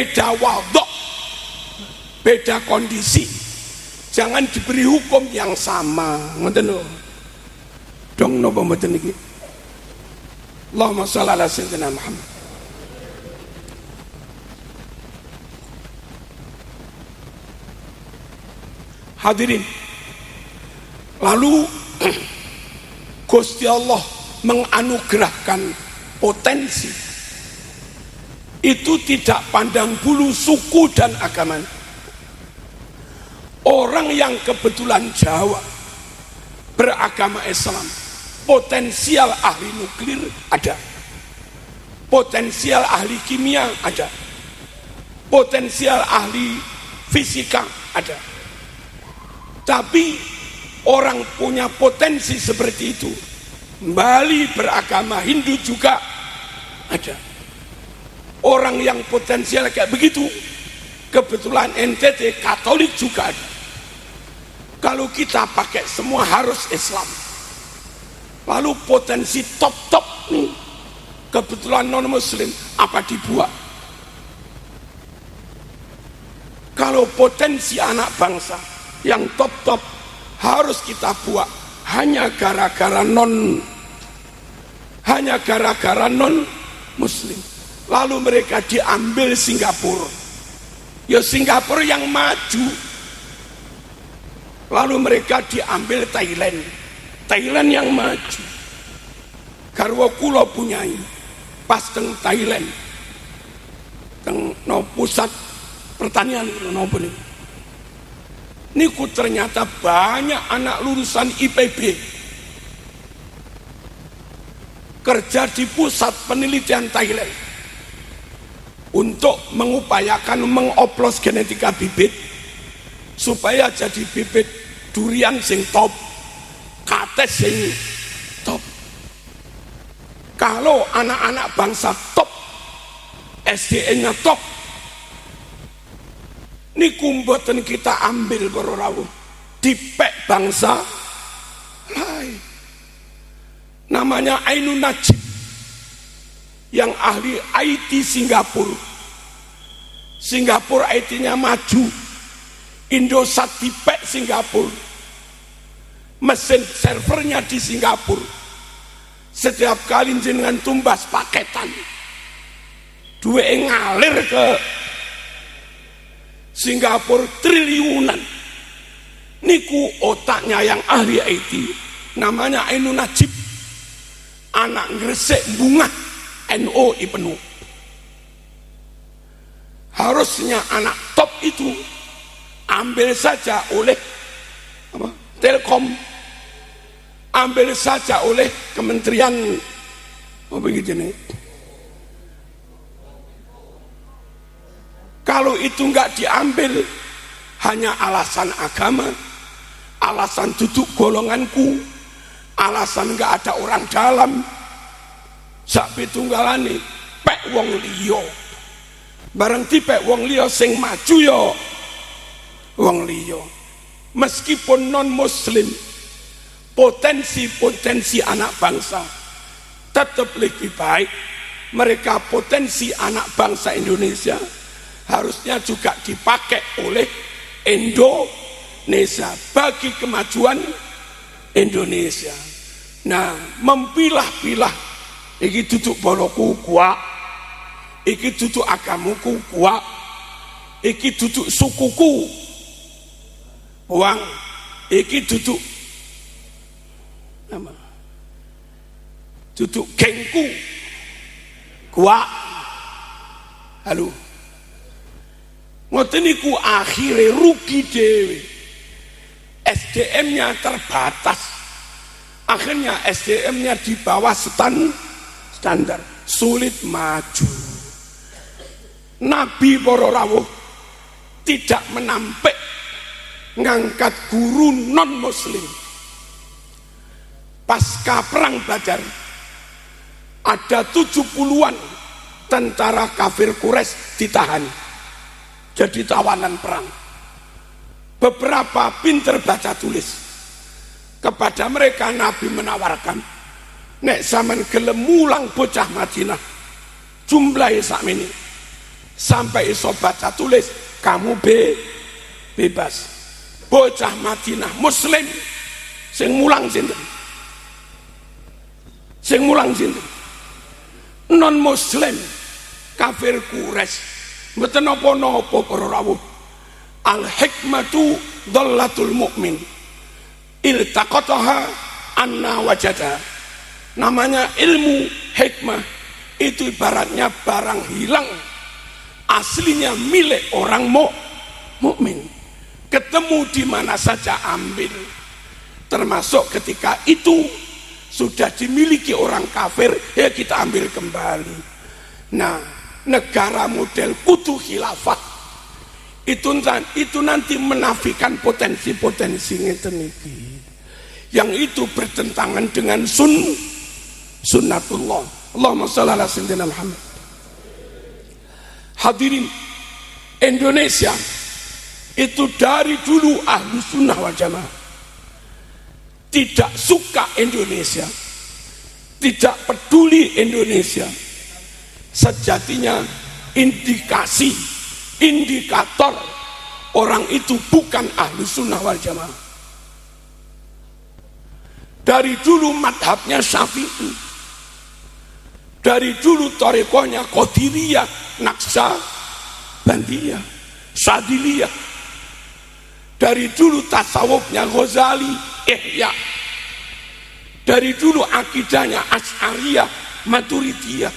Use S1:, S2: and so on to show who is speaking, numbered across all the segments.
S1: beda wadok, beda kondisi. Jangan diberi hukum yang sama. Ngoten lho. Dong napa mboten iki? Allahumma shalli ala sayyidina Muhammad. Hadirin, lalu Gusti Allah menganugerahkan potensi itu tidak pandang bulu suku dan agama. Orang yang kebetulan Jawa beragama Islam, potensial ahli nuklir ada, potensial ahli kimia ada, potensial ahli fisika ada. Tapi orang punya potensi seperti itu, Bali beragama Hindu juga ada. Orang yang potensial kayak begitu, kebetulan NTT Katolik juga ada. Kalau kita pakai semua harus Islam. Lalu potensi top nih, kebetulan non Muslim, apa dibuat? Kalau potensi anak bangsa yang top harus kita buat hanya gara-gara non Muslim. Lalu mereka diambil Singapura. Ya Singapura yang maju. Lalu mereka diambil Thailand yang maju. Garwa kula punyai pas teng Thailand, teng no pusat pertanian nopo niku ternyata banyak anak lulusan IPB kerja di pusat penelitian Thailand untuk mengupayakan mengoplos genetika bibit supaya jadi bibit durian sing top, kates sing top. Kalau anak-anak bangsa top, SDN-nya top, niku mboten kita ambil para rawuh, dipek bangsa lain. Namanya Ainun Najib yang ahli IT Singapura. Singapura IT-nya maju, Indosat dipek Singapura, mesin servernya di Singapura. Setiap kali jenengan tumbas paketan, duwe ngalir ke Singapura triliunan. Niku otaknya yang ahli IT, namanya Ainun Najib, anak ngresik bunga NOI penuh. Harusnya anak top itu ambil saja oleh Telkom, ambil saja oleh Kementerian apa begitu nih. Kalau itu enggak diambil, hanya alasan agama, alasan duduk golonganku, alasan enggak ada orang dalam, sak pitunggalane pek wong liya. Bareng dipek wong liya sing maju ya wong liya. Meskipun non muslim, potensi anak bangsa tetap lebih baik. Mereka potensi anak bangsa Indonesia harusnya juga dipakai oleh Indonesia bagi kemajuan Indonesia. Nah, mempilah-pilah, iki duduk boloku kuat, iki duduk agamuku kuat, iki duduk sukuku uang, iki duduk apa? Duduk gengku kuat. Halo. Ngoten niku akhire rugi dhewe. SDM-nya terbatas. Akhirnya SDM-nya di bawah standar, sulit maju. Nabi para rawuh tidak menampik ngangkat guru non muslim. Pasca perang Badar ada 70-an tentara kafir Quraisy ditahan jadi tawanan perang. Beberapa pinter baca tulis, kepada mereka Nabi menawarkan, nek sampean gelem mulang bocah Madinah jumlahe sakmene, sampai iso baca tulis, kamu bebas. Bocah Madinah muslim sing mulang sinten? Sing mulang sinten? Non muslim kafir Quraisy. Mboten napa-napa para rawuh. Al hikmatu dhallatul mu'min. Iltaqataha anna wajada. Namanya ilmu hikmah itu ibaratnya barang hilang, aslinya milik orang mukmin. Ketemu di mana saja ambil, termasuk ketika itu sudah dimiliki orang kafir, ya kita ambil kembali. Nah, negara model kudu khilafah itu nanti menafikan potensi-potensi ngeten iki. Yang itu bertentangan dengan sunnatullah. Allahumma shalli ala sayyidina Muhammad. Hadirin, Indonesia itu dari dulu ahlu sunnah wal jamaah tidak suka Indonesia, tidak peduli Indonesia. Sejatinya indikator orang itu bukan ahlu sunnah wal jamaah. Dari dulu madhabnya Syafi'i, dari dulu tarekohnya Qadiriyah, Naqsabandiyah, Sadiliyah, dari dulu tasawufnya Ghazali, Ihya, dari dulu akidahnya Asy'ariyah, Maturidiyah.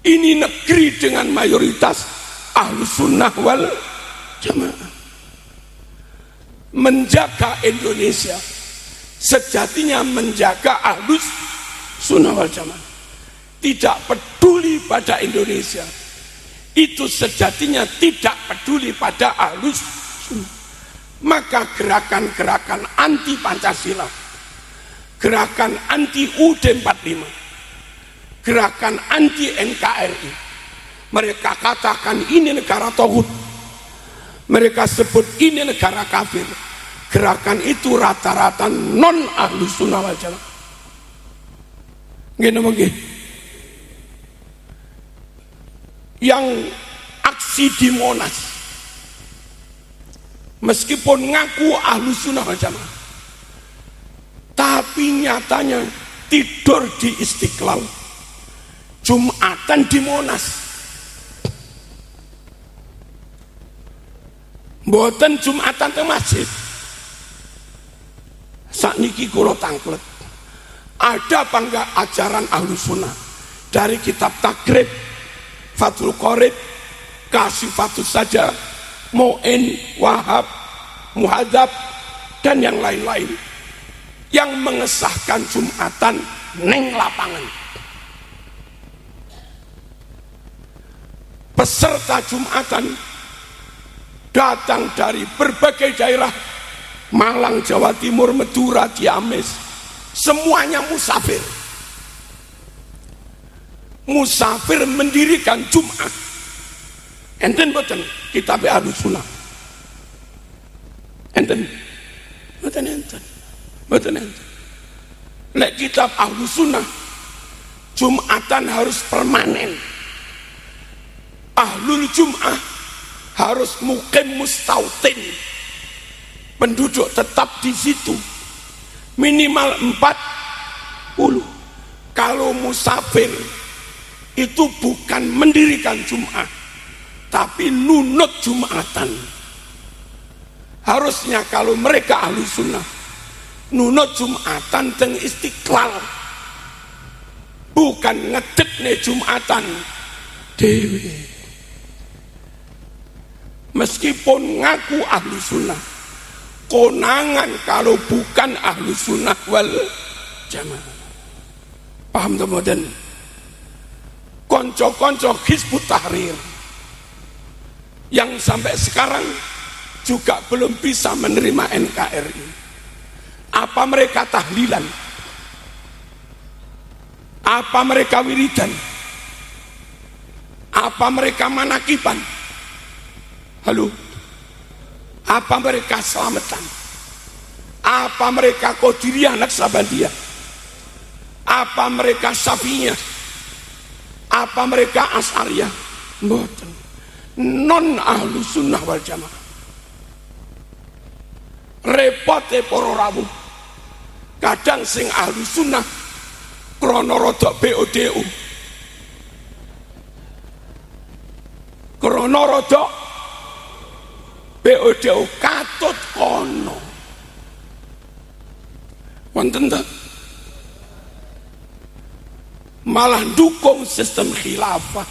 S1: Ini negeri dengan mayoritas ahlu sunnah wal jamaah. Menjaga Indonesia sejatinya menjaga ahlus sunnah wal jamaah. Tidak peduli pada Indonesia, itu sejatinya tidak peduli pada ahlus sunnah. Maka gerakan-gerakan anti Pancasila, gerakan anti UUD 45, gerakan anti NKRI, mereka katakan ini negara tauhid, mereka sebut ini negara kafir. Gerakan itu rata-rata non ahlus sunnah wal jamaah. Gini mungkin yang aksi di Monas, meskipun ngaku ahlus sunnah wal jamaah, tapi nyatanya tidur di Istiqlal, Jumatan di Monas, mboten Jumatan ke masjid. Sakniki kula tangklet, ada apa enggak ajaran ahlus sunnah dari kitab Takrib, Fathul Qorib, Kasifatus Saja, Mu'in, Wahab, Muhadzab, dan yang lain-lain yang mengesahkan Jumatan neng lapangan. Peserta Jumatan datang dari berbagai daerah, Malang, Jawa Timur, Madura, Ciamis, semuanya musafir. Musafir mendirikan Jumat. Enten boten kitab ahlus sunnah. Enten boten. Lek kitab ahlus sunnah, Jumatan harus permanen. Ahlul Jum'ah harus mukim mustautin, penduduk tetap di situ minimal 40. Kalau musafir itu bukan mendirikan Jum'ah, tapi nunut Jumatan. Harusnya kalau mereka ahli sunnah nunut Jumatan teng Istiqlal, bukan ngedekne Jumatan dewe. Meskipun ngaku ahli sunnah, konangan kalau bukan ahlu sunnah wal jamaah. Paham teman-teman? Konco-konco Hizbut Tahrir yang sampai sekarang juga belum bisa menerima NKRI. Apa mereka tahlilan? Apa mereka wiridan? Apa mereka manakiban? Halo? Apa mereka selamatan? Apa mereka Qadiriyah Naqsabandiyah? Apa mereka Syafi'iyah? Apa mereka Asy'ariyah? Mboten. Non ahlu sunnah wal jamaah. Repote para rawuh. Kadang sing ahlu sunnah krana rada BODO. Krana rada BODO katut kono. Wonten ta? Malah dukung sistem khilafah.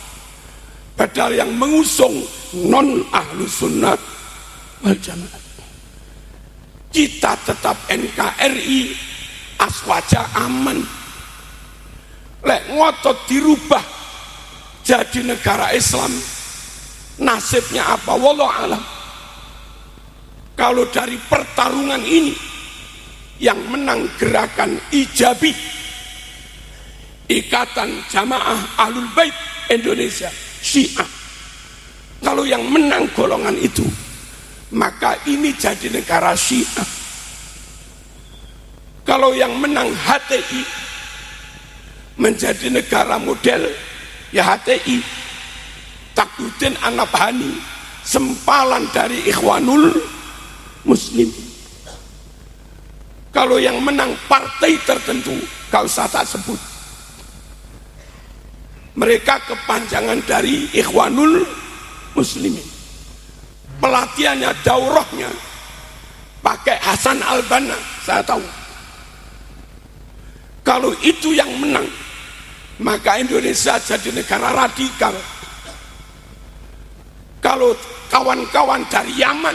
S1: Padahal yang mengusung non ahlu sunnah wal jamaah. Kita tetap NKRI, aswaja aman. Lek ngotot dirubah jadi negara Islam, nasibnya apa? Wallahu alam. Kalau dari pertarungan ini yang menang gerakan Ijabi, Ikatan Jamaah Ahlul Bait Indonesia Syiah, kalau yang menang golongan itu, maka ini jadi negara Syiah. Kalau yang menang HTI menjadi negara model, ya HTI, Takduddin An-Nabhani, sempalan dari Ikhwanul Muslim. Kalau yang menang partai tertentu, gak usah tak sebut, mereka kepanjangan dari Ikhwanul Muslimin. Pelatihannya, daurahnya pakai Hasan Al-Banna, saya tahu. Kalau itu yang menang, maka Indonesia jadi negara radikal. Kalau kawan-kawan dari Yaman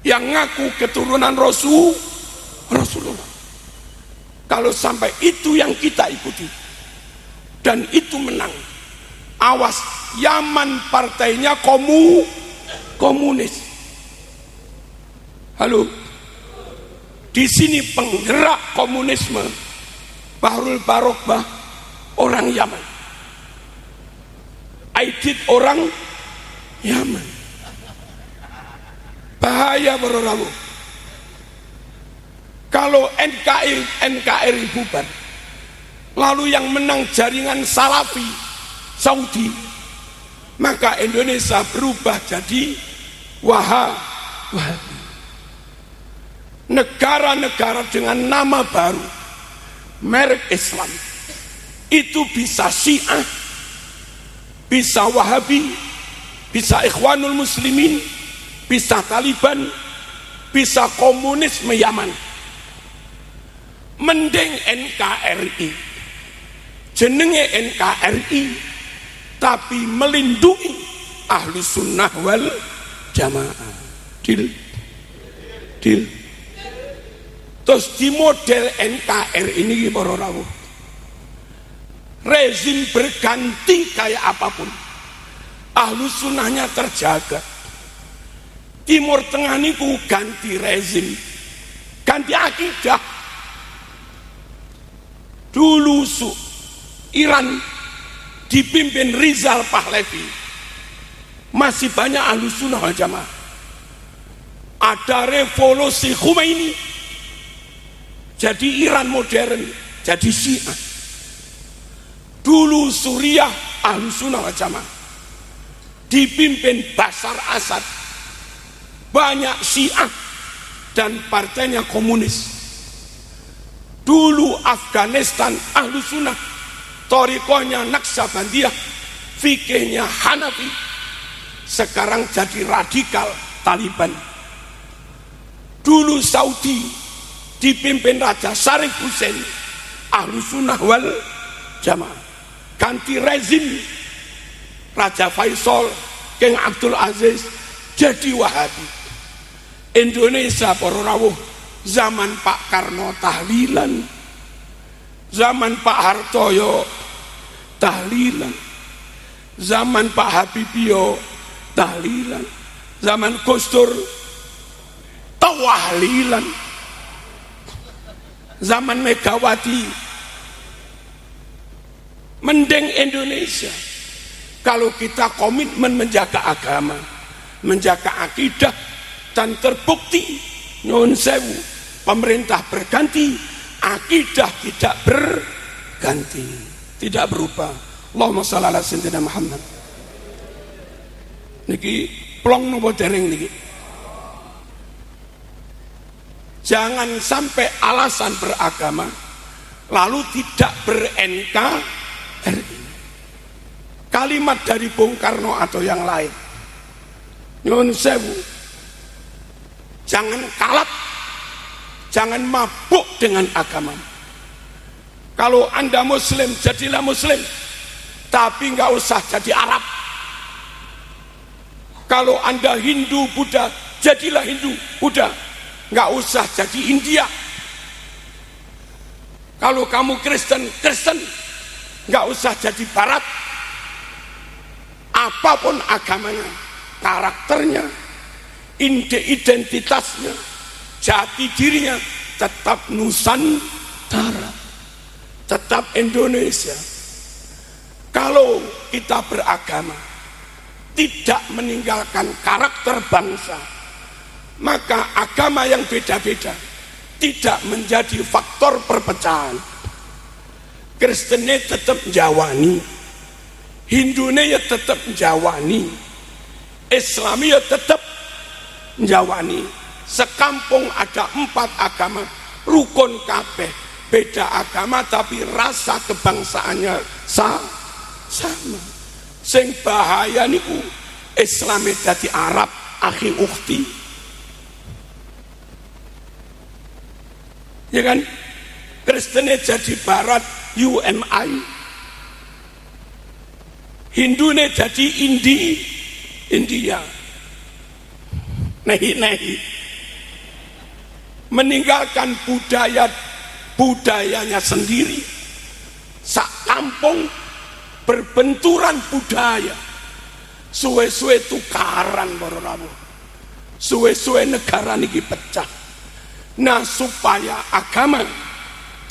S1: yang ngaku keturunan Rasulullah, kalau sampai itu yang kita ikuti dan itu menang, awas, Yaman partainya komunis. Halo, di sini penggerak komunisme Bahrul Barokbah orang Yaman, Aidit orang Yaman. Bahaya bro. Kalau NKRI bubar, lalu yang menang jaringan Salafi Saudi, maka Indonesia berubah jadi Wahabi. Negara-negara dengan nama baru, merek Islam, itu bisa Syiah, bisa Wahabi, bisa Ikhwanul Muslimin, bisa Taliban, bisa komunisme Yaman. Mending NKRI, jenenge NKRI, tapi melindungi ahlu sunnah wal jamaah. Deal. Terus di model NKRI ini para rawuh, rezim berganti kayak apapun, ahlu sunnahnya terjaga. Timur Tengah niku ganti rezim, ganti akidah. Dulu Iran dipimpin Rizal Pahlavi, masih banyak ahlu sunnah wal jamaah. Ada revolusi Khomeini, jadi Iran modern, jadi Syiah. Dulu Suriah ahlu sunnah wal jamaah, dipimpin Bashar Assad, banyak Syiah dan partainya komunis. Dulu Afghanistan ahlu sunnah, thariqahnya Naqsabandiyah, fikihnya Hanafi. Sekarang jadi radikal Taliban. Dulu Saudi dipimpin Raja Sharif Hussein, ahlu sunnah wal jamaah. Ganti rezim, Raja Faisal, King Abdul Aziz, jadi Wahabi. Indonesia para rawuh, zaman Pak Karno tahlilan, zaman Pak Hartoyo tahlilan, zaman Pak Habibie tahlilan, zaman Gus Dur tawahlilan, zaman Megawati. Mending Indonesia kalau kita komitmen menjaga agama, menjaga akidah, dan terbukti nyuwun sewu pemerintah berganti, akidah tidak berganti, tidak berubah. Allahumma sholli ala sayyidina Muhammad. Niki plong napa dereng niki? Jangan sampai alasan beragama lalu tidak ber-NKRI. Kalimat dari Bung Karno atau yang lain. Nyuwun sewu. Jangan kalap, jangan mabuk dengan agama. Kalau Anda Muslim, jadilah Muslim, tapi nggak usah jadi Arab. Kalau Anda Hindu, Buddha, jadilah Hindu, Buddha, nggak usah jadi India. Kalau kamu Kristen, Kristen, nggak usah jadi Barat. Apapun agamanya, karakternya, identitasnya, jati dirinya, tetap Nusantara, tetap Indonesia. Kalau kita beragama tidak meninggalkan karakter bangsa, maka agama yang beda-beda tidak menjadi faktor perpecahan. Kristennya tetap Jawani, Hindune ya tetap Jawani, Islami ya tetap Jawani. Sekampung ada 4 agama, rukun kabeh, beda agama tapi rasa kebangsaannya sama. Sing bahaya niku Islami dadi Arab, akhi ukhti. Ya kan? Kristennya jadi Barat, UMI. Hindune jadi India. Nahi. Meninggalkan budayanya sendiri. Sak kampung berbenturan budaya. Suwe-suwe tukaran para rawuh. Suwe-suwe negara niki pecah. Nah, supaya agama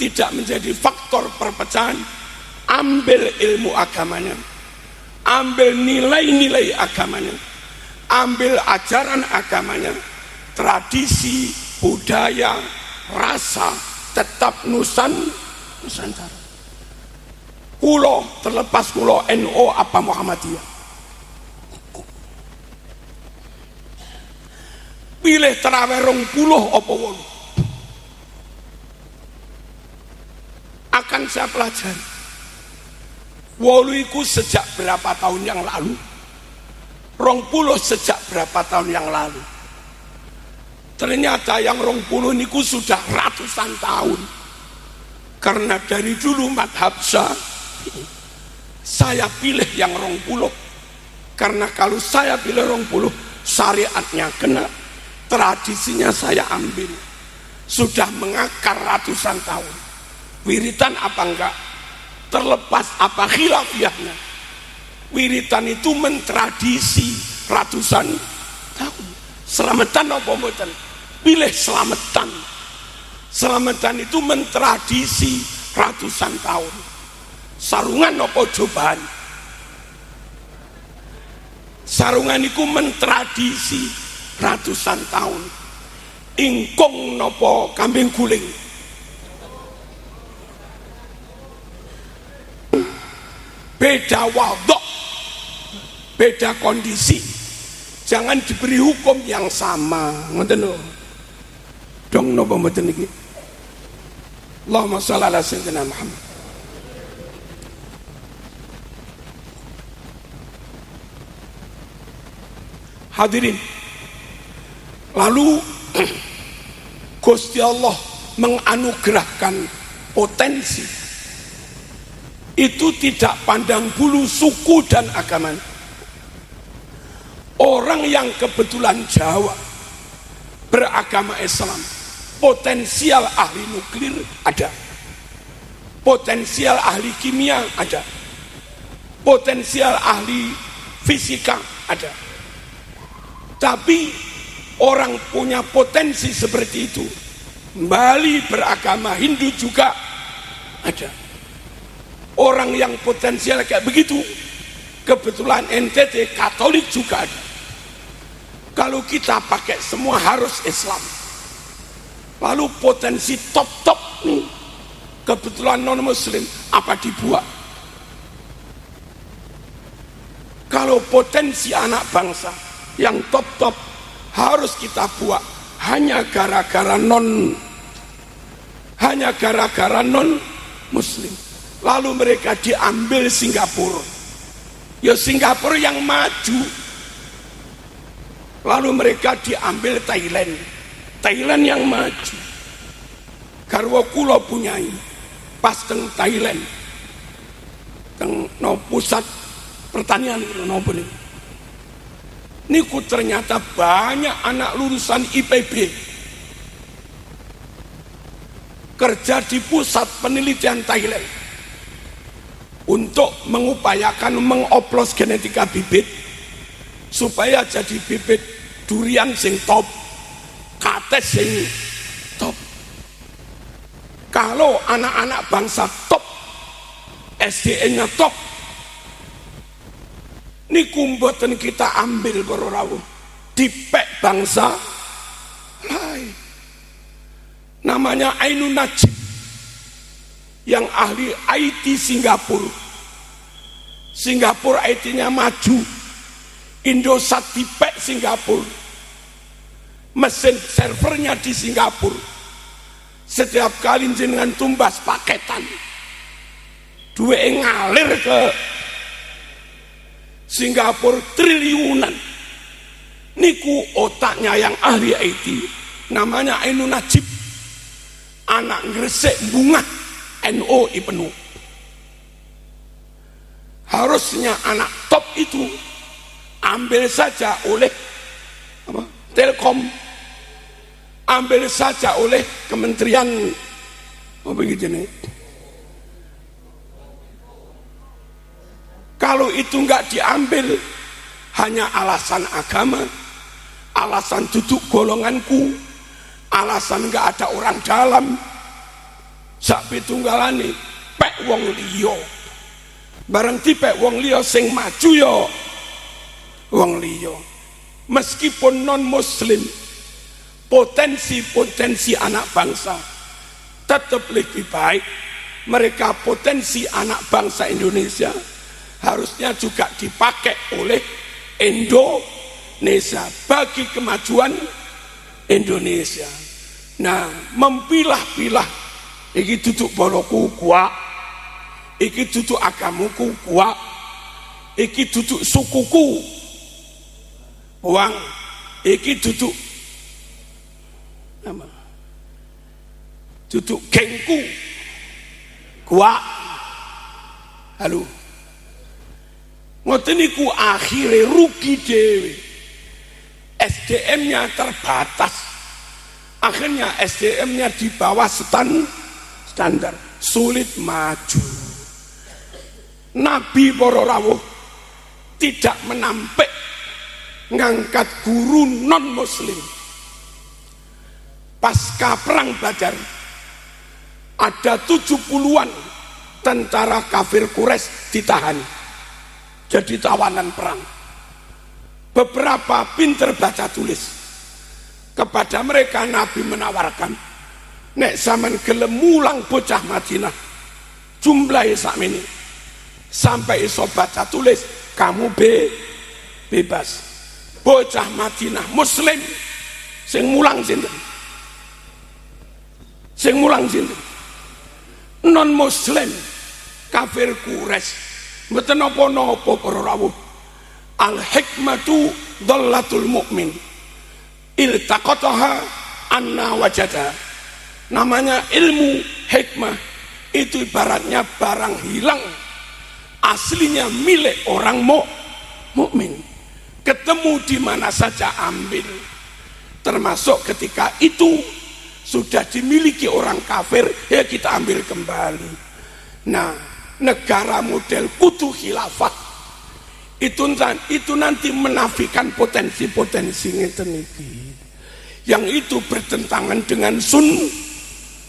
S1: tidak menjadi faktor perpecahan, ambil ilmu agamanya, ambil nilai-nilai agamanya, ambil ajaran agamanya, tradisi, budaya, rasa, tetap Nusantara. Kulo terlepas kulo NU apa Muhammadiyah, pilih terawih 20 apa 8 akan saya pelajari. Woluiku sejak berapa tahun yang lalu, 20 sejak berapa tahun yang lalu. Ternyata yang 20 niku sudah ratusan tahun. Karena dari dulu madhab saya pilih yang 20. Karena kalau saya pilih 20, syariatnya kena, tradisinya saya ambil. Sudah mengakar ratusan tahun. Wiritan apa enggak? Terlepas apa khilafiyahnya, wiritan itu mentradisi ratusan tahun. Selamatan apa mboten? Pilih selamatan. Selamatan itu mentradisi ratusan tahun. Sarungan apa cobaan? Sarungan itu mentradisi ratusan tahun. Ingkung nopo kambing guling? Beda wadok, beda kondisi. Jangan diberi hukum yang sama. Ngoten lho. Dong napa mboten iki? Allahumma shalli ala sayyidina Muhammad. Hadirin, lalu Gusti Allah menganugerahkan potensi. Itu tidak pandang bulu suku dan agama. Orang yang kebetulan Jawa beragama Islam, potensial ahli nuklir ada, potensial ahli kimia ada, potensial ahli fisika ada. Tapi orang punya potensi seperti itu, Bali beragama Hindu juga ada. Orang yang potensial kayak begitu, kebetulan NTT Katolik juga ada. Kalau kita pakai semua harus Islam. Lalu potensi top nih, kebetulan non Muslim, apa dibuat? Kalau potensi anak bangsa yang top-top harus kita buat hanya gara-gara non muslim, lalu mereka diambil Singapura. Ya Singapura yang maju, lalu mereka diambil Thailand yang maju. Garwa kula punyai pas teng Thailand, teng no pusat pertanian nopo niku ternyata banyak anak lulusan IPB kerja di pusat penelitian Thailand untuk mengupayakan mengoplos genetika bibit supaya jadi bibit durian sing top, kates sing top. Kalau anak-anak bangsa top, SDN-nya top, niku mboten kita ambil para rawuh dipek bangsa lain. Namanya Ainun Najib yang ahli IT Singapura IT-nya maju. Indosat dipek Singapura, mesin servernya di Singapura. Setiap kali jenengan tumbas paketan, duwe ngalir ke Singapura triliunan. Niku otaknya yang ahli IT, namanya Ainun Najib, anak ngresik bunga NOI penuh. Harusnya anak top itu ambil saja oleh Telkom, ambil saja oleh Kementerian apa begitu nih. Kalau itu enggak diambil hanya alasan agama, alasan duduk golonganku, alasan enggak ada orang dalam, sak pitunggalane pek wong liya. Bareng dipek wong liya sing maju ya wong liya. Meskipun non muslim, potensi anak bangsa tetap lebih baik. Mereka potensi anak bangsa Indonesia harusnya juga dipakai oleh Indonesia bagi kemajuan Indonesia. Nah, mempilah-pilah iki duduk boloku kuat, iki duduk agamuku kuat, iki duduk sukuku uang, iki duduk apa? Duduk gengku kuat. Halo. Ngoten niku akhire rugi dhewe. SDM-nya terbatas. Akhirnya SDM-nya di bawah standar, sulit maju. Nabi para rawuh tidak menampik ngangkat guru non muslim. Pasca perang Badar ada 70-an tentara kafir Quraisy ditahan jadi tawanan perang. Beberapa pinter baca tulis. Kepada mereka Nabi menawarkan, nek zaman gelem mulang bocah Madinah jumlahe sakmene sampai iso baca tulis, kamu bebas. Bocah Madinah muslim sing mulang sinten? Sing mulang sinten? Non muslim kafir Quraisy. Mboten napa-napa para rawuh. Al hikmatu dhallatul mukmin. Iltaqataha anna wajada. Namanya ilmu hikmah itu ibaratnya barang hilang, aslinya milik orang mukmin. Ketemu di mana saja ambil. Termasuk ketika itu sudah dimiliki orang kafir, ya kita ambil kembali. Nah, negara model kudu khilafah itu nanti menafikan potensi-potensi ngeten iki. Yang itu bertentangan dengan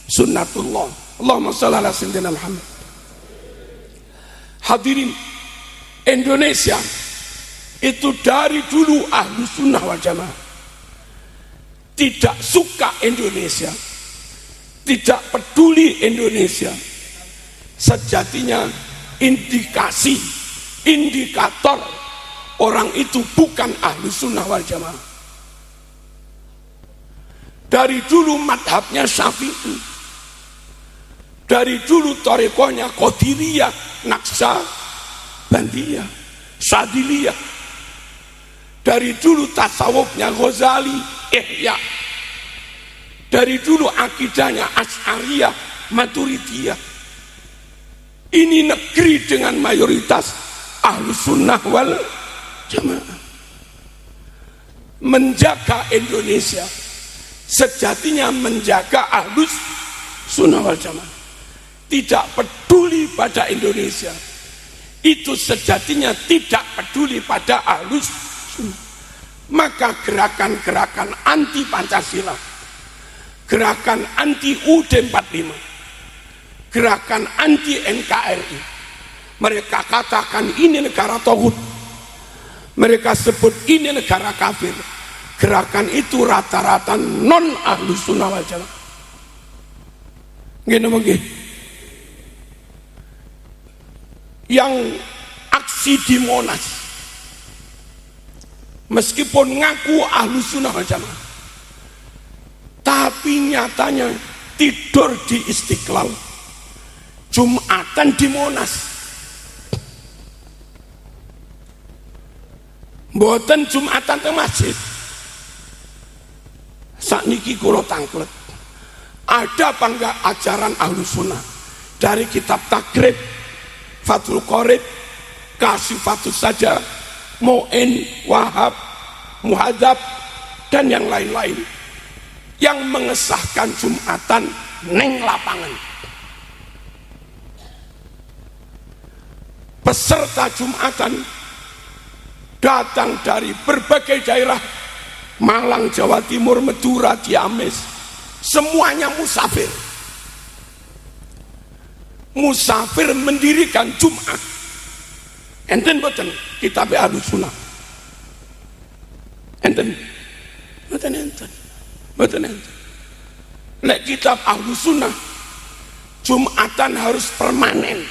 S1: sunnatullah. Allahumma shalli ala sayyidina Muhammad. Hadirin, Indonesia itu dari dulu ahlu sunnah wal jamaah tidak suka Indonesia, tidak peduli Indonesia. Sejatinya indikator orang itu bukan Ahlus Sunnah wal Jamaah. Dari dulu madhabnya Syafi'i, dari dulu tarekohnya Qadiriyah, Naqsabandiyah, Sadiliyah, dari dulu tasawufnya Ghazali, Ihya, dari dulu akidahnya Asy'ariyah, Maturidiyah. Ini negeri dengan mayoritas Ahlus Sunnah wal Jamaah. Menjaga Indonesia sejatinya menjaga Ahlus Sunnah wal Jamaah. Tidak peduli pada Indonesia, itu sejatinya tidak peduli pada Ahlus Sunnah. Maka gerakan-gerakan anti Pancasila, gerakan anti UUD 45, gerakan anti NKRI, mereka katakan ini negara tauhid, mereka sebut ini negara kafir. Gerakan itu rata-rata non Ahlus Sunnah wal Jamaah. Gini mungkin yang aksi di Monas, meskipun ngaku Ahlus Sunnah wal Jamaah, tapi nyatanya tidur di Istiqlal, Jumatan di Monas, mboten Jumatan ke masjid. Sakniki kula tangklet, ada apa enggak ajaran Ahlus Sunnah dari kitab Takrib, Fathul Qorib, Kasifatus Saja, Mu'in, Wahab, Muhadzab, dan yang lain-lain yang mengesahkan Jumatan neng lapangan. Peserta Jumatan datang dari berbagai daerah, Malang, Jawa Timur, Madura, Ciamis, semuanya musafir. Musafir mendirikan Jumat. Enten boten kitab Ahlus Sunnah. Enten boten. Lek kitab Ahlus Sunnah, Jumatan harus permanen.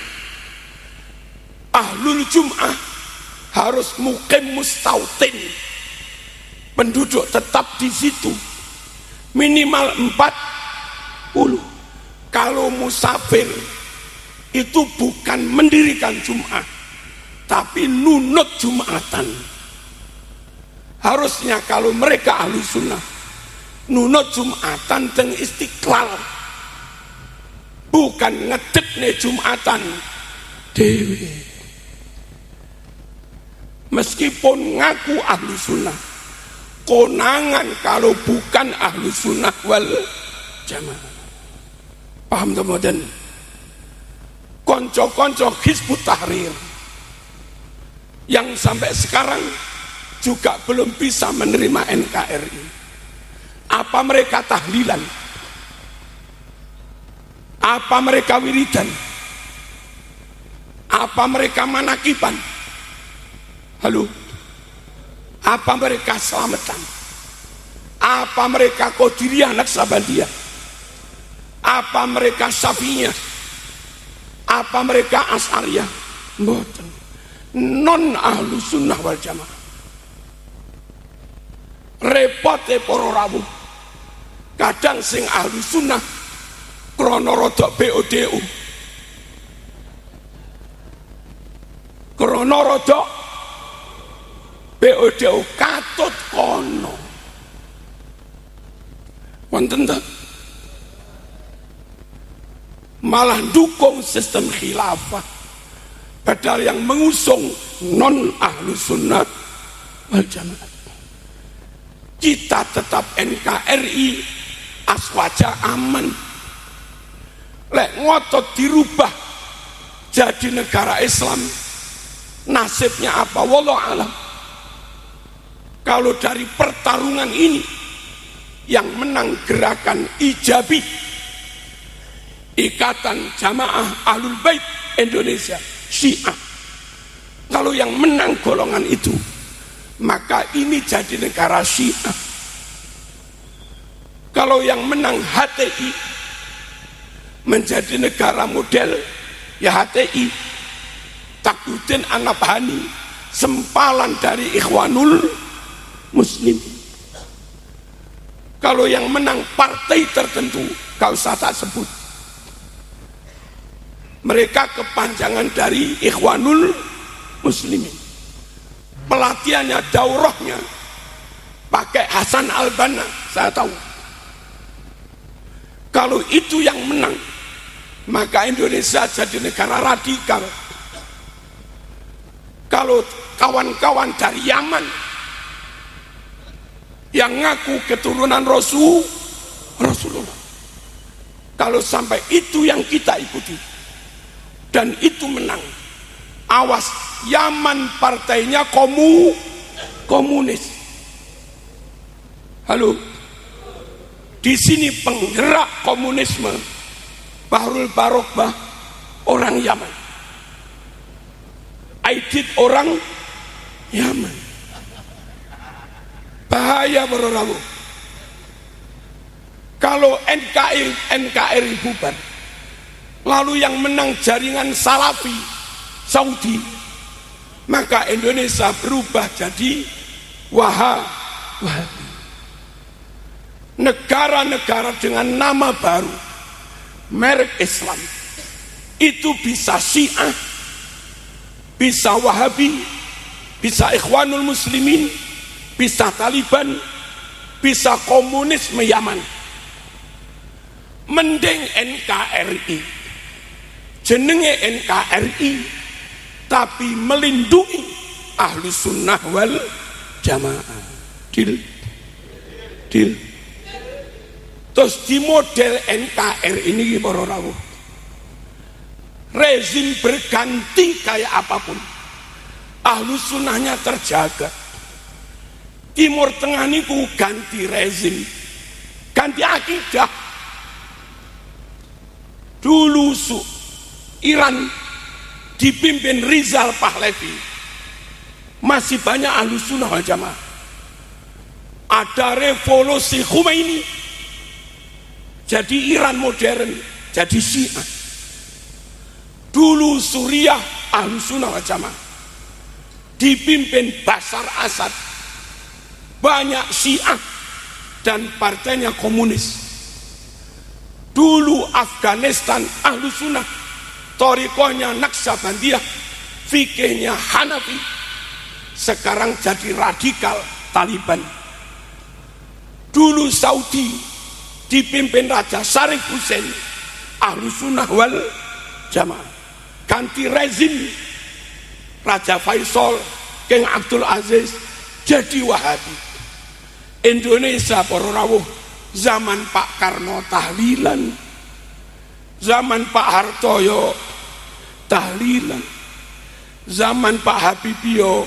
S1: Ahlul Jum'ah harus mukim mustautin, penduduk tetap di situ minimal 40. Kalau musafir itu bukan mendirikan Jum'ah, tapi nunut Jumatan. Harusnya kalau mereka Ahlus Sunnah nunut Jumatan teng Istiqlal, bukan ngedekne Jumatan dewe. Meskipun ngaku Ahlus Sunnah, konangan kalau bukan Ahlus Sunnah wal Jamaah. Paham teman-teman? Konco-konco Hizbut Tahrir yang sampai sekarang juga belum bisa menerima NKRI. Apa mereka tahlilan? Apa mereka wiridan? Apa mereka manakiban? Halo? Apa mereka selamatan? Apa mereka Qadiriyah Naqsabandiyah? Apa mereka Syafi'iyah? Apa mereka Asy'ariyah? Mboten. Non Ahlus Sunnah wal Jamaah. Repote para rawuh. Kadang sing Ahlus Sunnah krana rada BODU. Krana rada BODU katut kono. Wonten ta? Malah dukung sistem khilafah, padahal yang mengusung non Ahlus Sunnah wal Jamaah. Kita tetap NKRI, aswaja aman. Lek ngotot dirubah jadi negara Islam, nasibnya apa? Wallahu a'lam. Kalau dari pertarungan ini yang menang gerakan Ijabi, Ikatan Jamaah Ahlul Bait Indonesia Syiah, kalau yang menang golongan itu, maka ini jadi negara Syiah. Kalau yang menang HTI menjadi negara model, ya HTI, Takduddin An-Nabhani sempalan dari Ikhwanul Muslim. Kalau yang menang partai tertentu, gak usah tak sebut. Mereka kepanjangan dari Ikhwanul Muslimin. Pelatihannya, daurahnya pakai Hasan Al-Banna, saya tahu. Kalau itu yang menang, maka Indonesia jadi negara radikal. Kalau kawan-kawan dari Yaman yang ngaku keturunan Rasulullah, kalau sampai itu yang kita ikuti dan itu menang, awas, Yaman partainya komunis. Halo, di sini penggerak komunisme Bahrul Barokbah orang Yaman, Aidit orang Yaman. Bahaya bro. Kalau NKRI bubar, lalu yang menang jaringan Salafi Saudi, maka Indonesia berubah jadi Wahabi. Negara-negara dengan nama baru, merek Islam, itu bisa Syiah, bisa Wahabi, bisa Ikhwanul Muslimin, bisa Taliban, bisa komunisme Yaman. Mending NKRI, jenenge NKRI, tapi melindungi Ahlus Sunnah wal Jamaah. Deal. Terus di model NKRI ini para rawuh, rezim berganti kayak apapun, Ahlus Sunnahnya terjaga. Timur Tengah niku ganti rezim, ganti akidah. Dulu Iran dipimpin Rizal Pahlavi, masih banyak Ahlus Sunnah wal Jamaah. Ada revolusi Khomeini, jadi Iran modern, jadi Syiah. Dulu Suriah Ahlus Sunnah wal Jamaah, dipimpin Bashar Assad, banyak Syiah dan partainya komunis. Dulu Afghanistan Ahlus Sunnah, thariqahnya Naqsabandiyah, fikihnya Hanafi. Sekarang jadi radikal Taliban. Dulu Saudi dipimpin Raja Sharif Hussein, Ahlus Sunnah wal Jamaah. Ganti rezim, Raja Faisal, King Abdul Aziz, jadi Wahabi. Indonesia para rawuh, zaman Pak Karno tahlilan, zaman Pak Hartoyo tahlilan, zaman Pak Habibie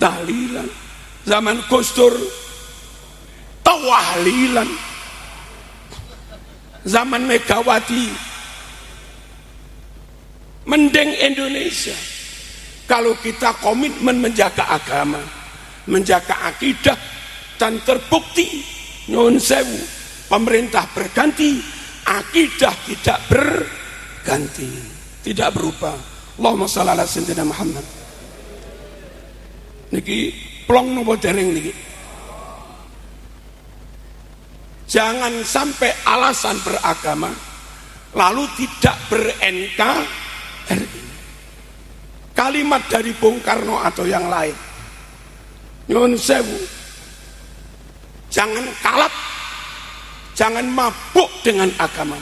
S1: tahlilan, zaman Gus Dur tawahlilan, zaman Megawati. Mending Indonesia kalau kita komitmen menjaga agama, menjaga akidah, dan terbukti nyuwun sewu pemerintah berganti, akidah tidak berganti, tidak berubah. Allahumma shalli ala sayyidina Muhammad. Niki plong nopo dereng niki. Jangan sampai alasan beragama lalu tidak ber-NKRI. Kalimat dari Bung Karno atau yang lain, nyuwun sewu, jangan kalap, jangan mabuk dengan agama.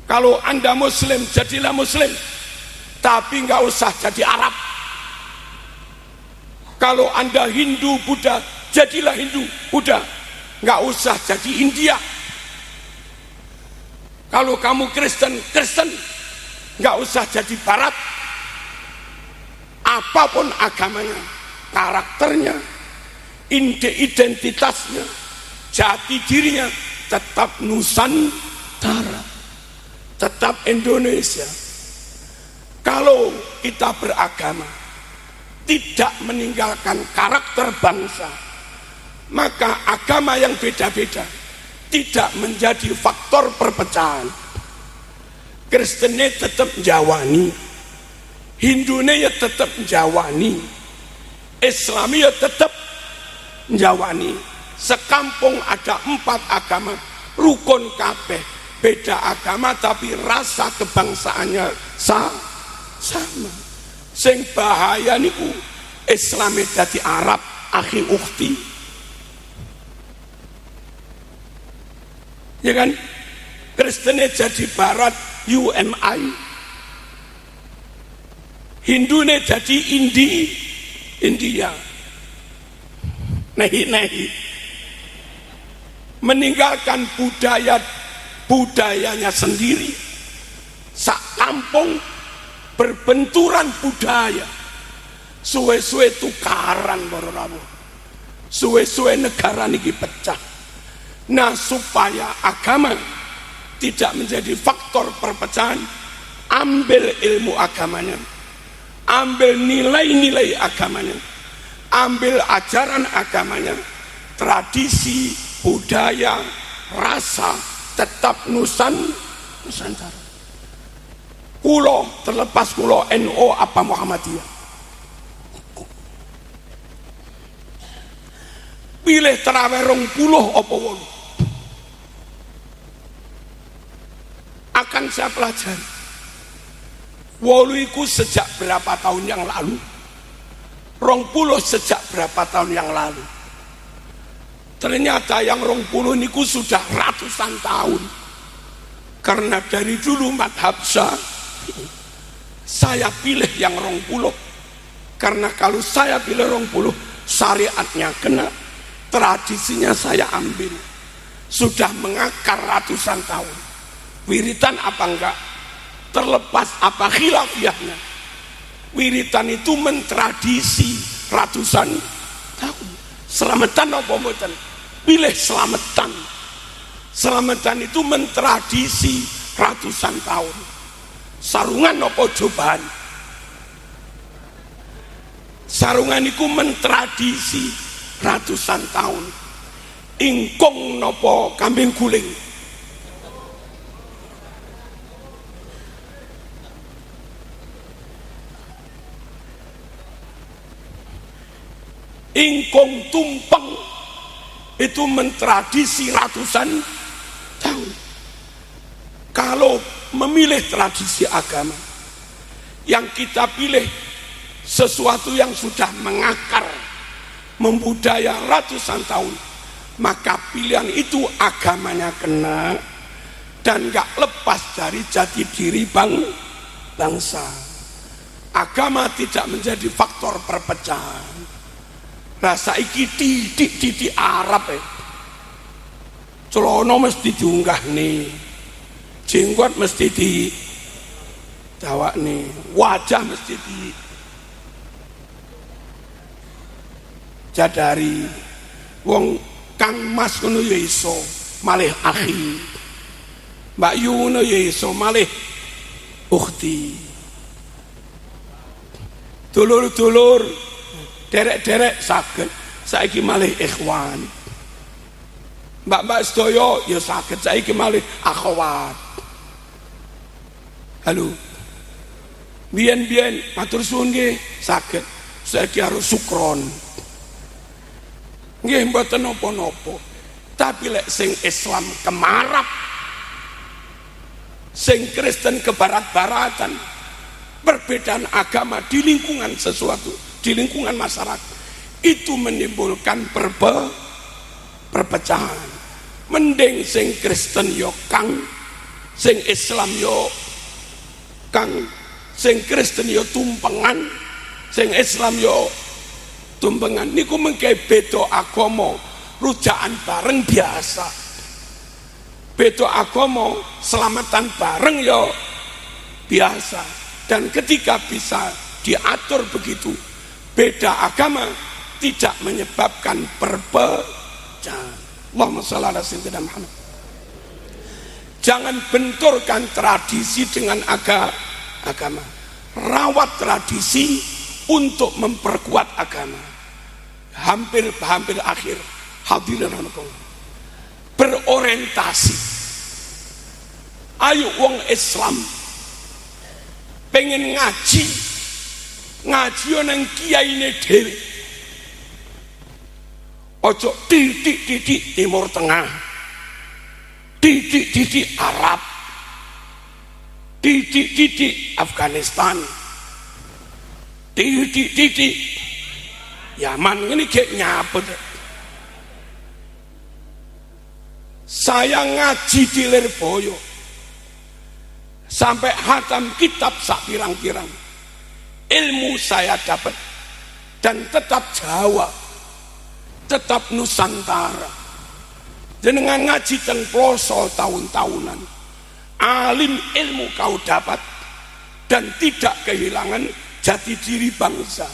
S1: Kalau Anda Muslim, jadilah Muslim, tapi nggak usah jadi Arab. Kalau Anda Hindu, Buddha, jadilah Hindu, Buddha, nggak usah jadi India. Kalau kamu Kristen, nggak usah jadi Barat. Apapun agamanya, karakternya, identitasnya, jati dirinya, tetap Nusantara, tetap Indonesia. Kalau kita beragama tidak meninggalkan karakter bangsa, maka agama yang beda-beda tidak menjadi faktor perpecahan. Kristennya tetap Jawani, Hindune ya tetap Jawani, Islam ya tetap njawani. Sekampung ada 4 agama, rukun kabeh, beda agama tapi rasa kebangsaannya sama. Sing bahaya niku Islam dadi Arab akhi ukhti. Ya kan? Kristennya jadi Barat UMI, Hindune jadi India, nahi meninggalkan budayanya sendiri. Sak kampung berbenturan budaya, suwe-suwe tukaran para rawuh, suwe-suwe negara niki pecah. Nah, supaya agama tidak menjadi faktor perpecahan, ambil ilmu agamanya, ambil nilai-nilai agamanya, ambil ajaran agamanya, tradisi, budaya, rasa, tetap Nusantara. Kulo terlepas kulo NU apa Muhammadiyah, pilih terawih 20 apa 8 akan saya pelajari. Woluiku sejak berapa tahun yang lalu, 20 sejak berapa tahun yang lalu. Ternyata yang 20 niku sudah ratusan tahun. Karena dari dulu madhab saya pilih yang 20. Karena kalau saya pilih 20, syariatnya kena, tradisinya saya ambil. Sudah mengakar ratusan tahun. Wiritan apa enggak, terlepas apa khilafiyahnya, wiritan itu mentradisi ratusan tahun. Selamatan apa mboten? Pilih selamatan. Selamatan itu mentradisi ratusan tahun. Sarungan apa cobaan? Sarungan itu mentradisi ratusan tahun. Ingkung nopo kambing guling? Ingkung tumpeng itu mentradisi ratusan tahun. Kalau memilih tradisi agama, yang kita pilih sesuatu yang sudah mengakar, membudaya ratusan tahun, maka pilihan itu agamanya kena dan gak lepas dari jati diri bangsa. Agama tidak menjadi faktor perpecahan. Rasa iki didik Arab celono mesti diunggah nih, jenggot mesti di dawak nih, wajah mesti di jadari. Wong Kang Mas ngono ya iso malih akhi, Mbak Yu ngono ya iso malih ukhti, dulur-dulur derek-derek saged saiki malih ikhwan, mbak-mbak sedaya ya saged saiki malih akhwat. Halo, biyen matur suwun nggih saged saiki harus sukron nggih mboten napa-napa. Tapi lek sing Islam kemarap, sing Kristen ke barat-baratan, perbedaan agama di lingkungan sesuatu, di lingkungan masyarakat itu menimbulkan perpecahan. Mending sing Kristen yo Kang, sing Islam yo Kang, sing Kristen yo tumpengan, sing Islam yo tumpengan. Niku mengke beda agama, rujakan bareng biasa. Beda agama, selamatan bareng yo biasa. Dan ketika bisa diatur begitu, beda agama tidak menyebabkan perpecahan. Allahumma shalli ala sayyidina Muhammad. Jangan benturkan tradisi dengan agama. Rawat tradisi untuk memperkuat agama. Hampir akhir. Hadirin rahimakumullah. Berorientasi. Ayo wong Islam pengen ngaji nang kiyaine dhewe, Ojo titik Timur Tengah, titik Arab, titik Afghanistan, titik Yaman. Ini kayak nyabet. Saya ngaji di Lirboyo sampai hatam kitab sak pirang-pirang, ilmu saya dapat, dan tetap Jawa, tetap Nusantara. Jenengan ngaji teng ploso tahun-tahunan, alim ilmu kau dapat, dan tidak kehilangan jati diri bangsa.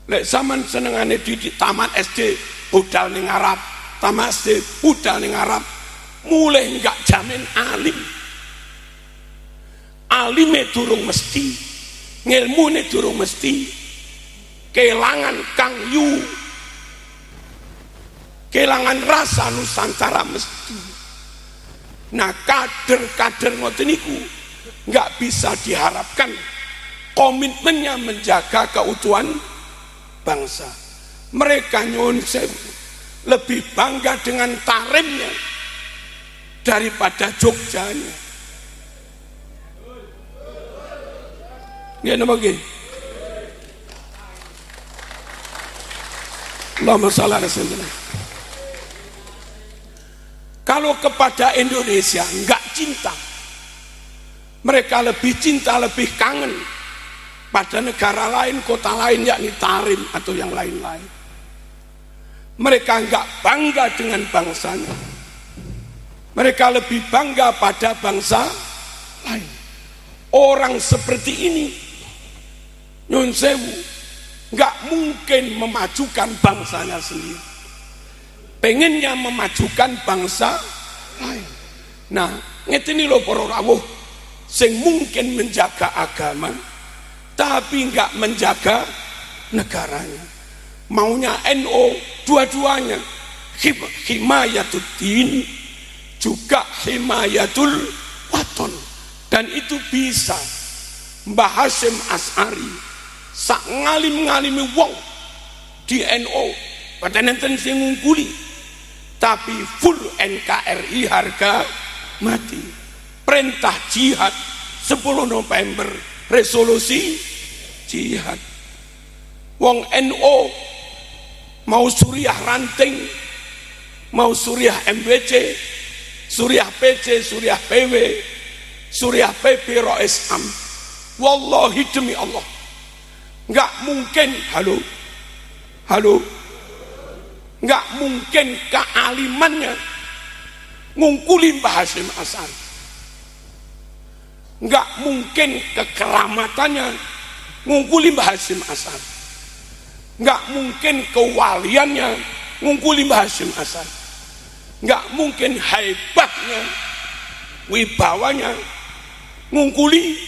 S1: Lek zaman senengane di taman SD budal ning Arab, taman SD budal ning Arab, mulai enggak jamin alim. Alime durung mesti, ngilmune durung mesti, kelangan Kang Yu, kelangan rasa Nusantara mesti. Nah, kader-kader ngoten niku nggak bisa diharapkan komitmennya menjaga keutuhan bangsa. Mereka nyuwun sewu lebih bangga dengan Tarimnya daripada Jogjanya. Nggih napa nggih? Allahumma shalli ala sayyidina. Kalau kepada Indonesia enggak cinta, mereka lebih cinta, lebih kangen pada negara lain, kota lain, yakni Tarim atau yang lain-lain. Mereka enggak bangga dengan bangsanya, mereka lebih bangga pada bangsa lain. Orang seperti ini, nyun sewu, enggak mungkin memajukan bangsanya sendiri, pengennya memajukan bangsa lain. Nah, ngetini lho para rawuh, sing mungkin menjaga agama tapi enggak menjaga negaranya. Maunya NU dua-duanya, himayatul din juga himayatul waton, dan itu bisa. Mbah Hasyim Asy'ari sak ngalim-ngalimi wong di NU pada nenten sing ngungkuli, tapi full NKRI harga mati. Perintah jihad 10 November, resolusi jihad. Wong NU mau Suriah Ranting, mau Suriah MBC, Suriah PC, Suriah PW, Suriah PP Rois Am, wallahi demi Allah nggak mungkin, halo, nggak mungkin kealimannya ngungkuli Mbah Hasyim Asy'ari, nggak mungkin kekeramatannya ngungkuli Mbah Hasyim Asy'ari, nggak mungkin kewaliannya ngungkuli Mbah Hasyim Asy'ari, nggak mungkin hebatnya, wibawanya ngungkuli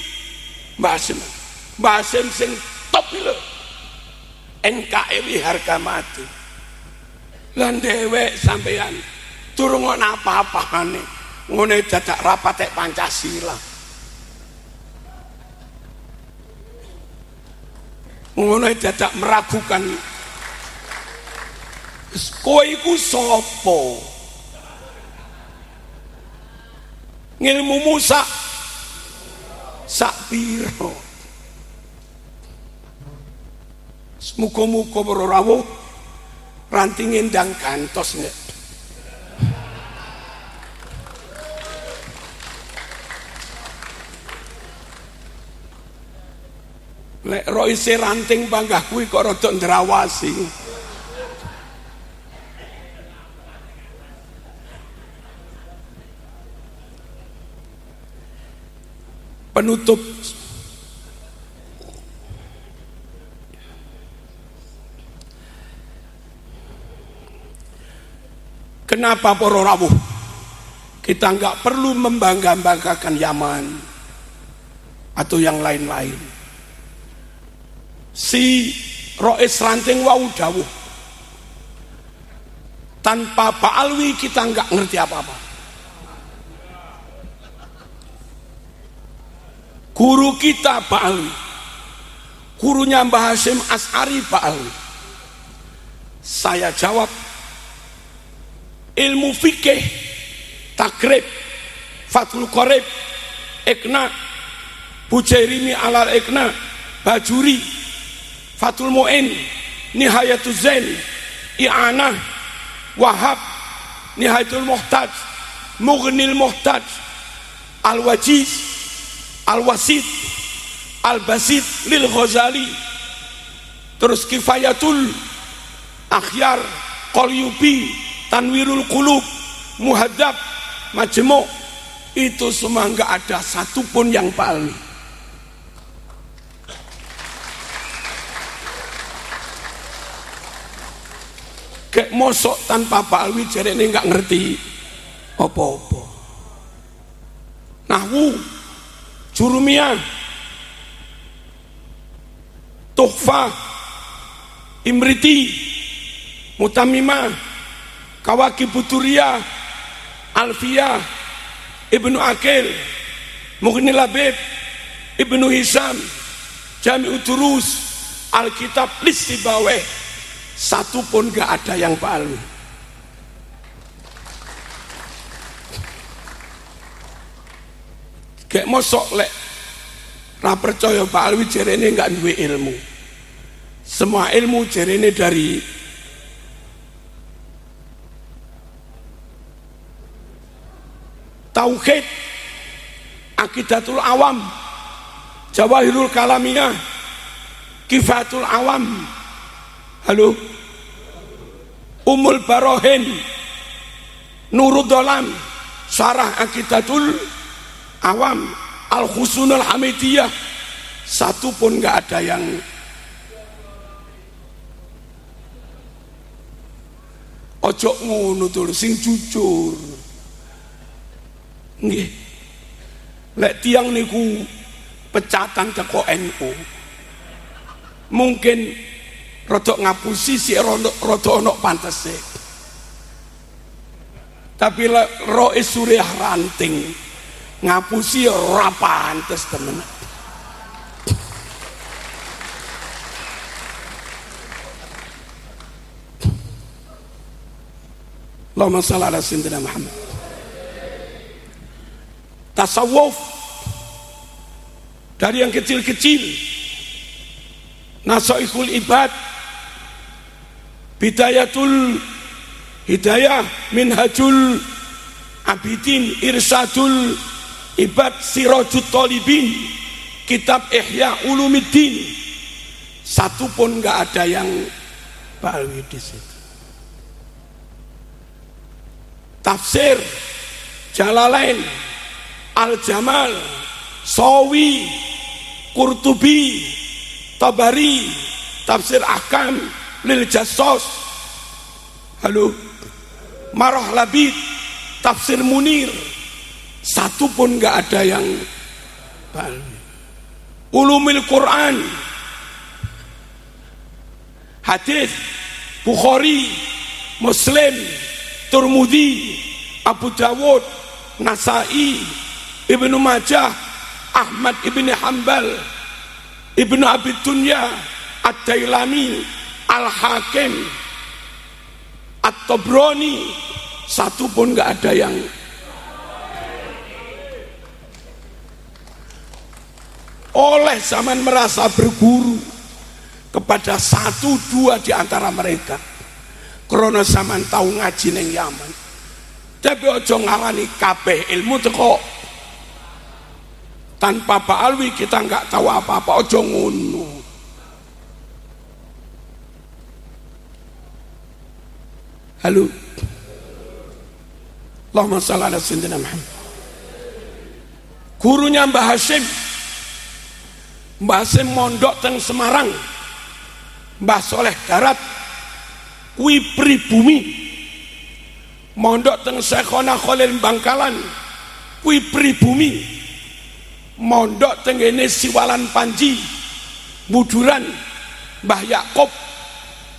S1: Mbah Hasyim. Mbah Hasyim sing top lho, NKRI harga mati. Lan dhewek sampeyan durung ana apa-apane ngene dadak rapat Pancasila, ngene dadak meragukan. Kowe iku sapa? Ngilmumu sak piro? Muga-muga para rawuh ranting ndang gantos nek. Lek roise ranting panggah kuwi kok rada ndrawasi. Penutup, kenapa para rawuh kita nggak perlu membangga-banggakan Yaman atau yang lain-lain? Si Rois Ranting wau dawuh, tanpa Pak Alwi kita nggak ngerti apa-apa. Guru kita Pak Alwi, gurunya Mbah Hasyim Asy'ari Pak Alwi. Saya jawab, ilmu fikih, takrib, Fathul Qorib, Iqna, Bujairimi alal Iqna, Bajuri, Fathul Mu'in, Nihayatul Zain, I'anah, Wahab, Nihayatul Muhtaj, Mughnil Muhtaj, Al-Wajiz, Al-Wasid, Al-Basid lil Ghazali, terus Kifayatul Akhyar, Qalyubi, Tanwirul Qulub, Muhadzab, Majmu', itu semua enggak ada satupun yang palsu. Kayak mosok tanpa palwi jadi ini enggak ngerti apa-apa. Nahwu, Jurumiyah, Tuhfah, Imriti, Mutamimah, Kawakibud Duriyah, Alfiyah, Ibnu Aqil, Mughnil Labib, Ibnu Hisham, Jami'ud Durus, Alkitab Lissibaweh, satu pun gak ada yang palsu. Kayak mosok lek ra percaya palsu jarene gak duwe ilmu. Semua ilmu jarene dari Tauhid, Aqidatul Awam, Jawahirul Kalamiyah, Kifatul Awam, halo, Umul Barohin, Nurud Dolam, Syarah Aqidatul Awam, Al-Husunul Hamidiyah, satu pun gak ada yang ojo ngono to, sing jujur. Nggih. Lek tiang niku pecatan teko NU. Mungkin rodok ngapusi si rodok ono pantese. Tapi lek roe Suriah ranting ngapusi ora pantes temen. Allahumma shalli ala sayyidina Muhammad. Tasawuf dari yang kecil-kecil, Nasaihul Ibad, Bidayatul Hidayah, Minhajul Abidin, Irsadul Ibad, Sirajut Thalibin, Kitab Ihya Ulumiddin, satu pun gak ada yang palsu di situ. Tafsir Jalalain, Al-Jamal, Sawi, Qurtubi, Tabari, Tafsir Ahkam Lil Jassos, halo, Marah Labid, Tafsir Munir, satu pun gak ada yang palsu. Ulumil Quran, hadis Bukhari, Muslim, Turmudi, Abu Dawud, Nasai, Ibnu Majah, Ahmad Ibn Hanbal, Ibnu Abi Dunya, Ad-Dailami, Al-Hakim, At-Tabrani, satu pun gak ada yang oleh zaman merasa berguru kepada satu dua di antara mereka. Karena zaman tahu ngaji neng Yaman. Tapi ojo ngalani kabeh ilmu teko tanpa Pak Alwi kita nggak tahu apa-apa. Ojo ngono. Halo, Allahumma shalli ala sayyidina Muhammad. Gurunya Mbah Hasyim, Mbah Hasyim mondok teng Semarang, Mbah Soleh Darat kuwi pribumi, mondok teng Syekhona Khalil Bangkalan kuwi pribumi, mondok teng ngene Siwalan Panji Buduran Mbah Yakub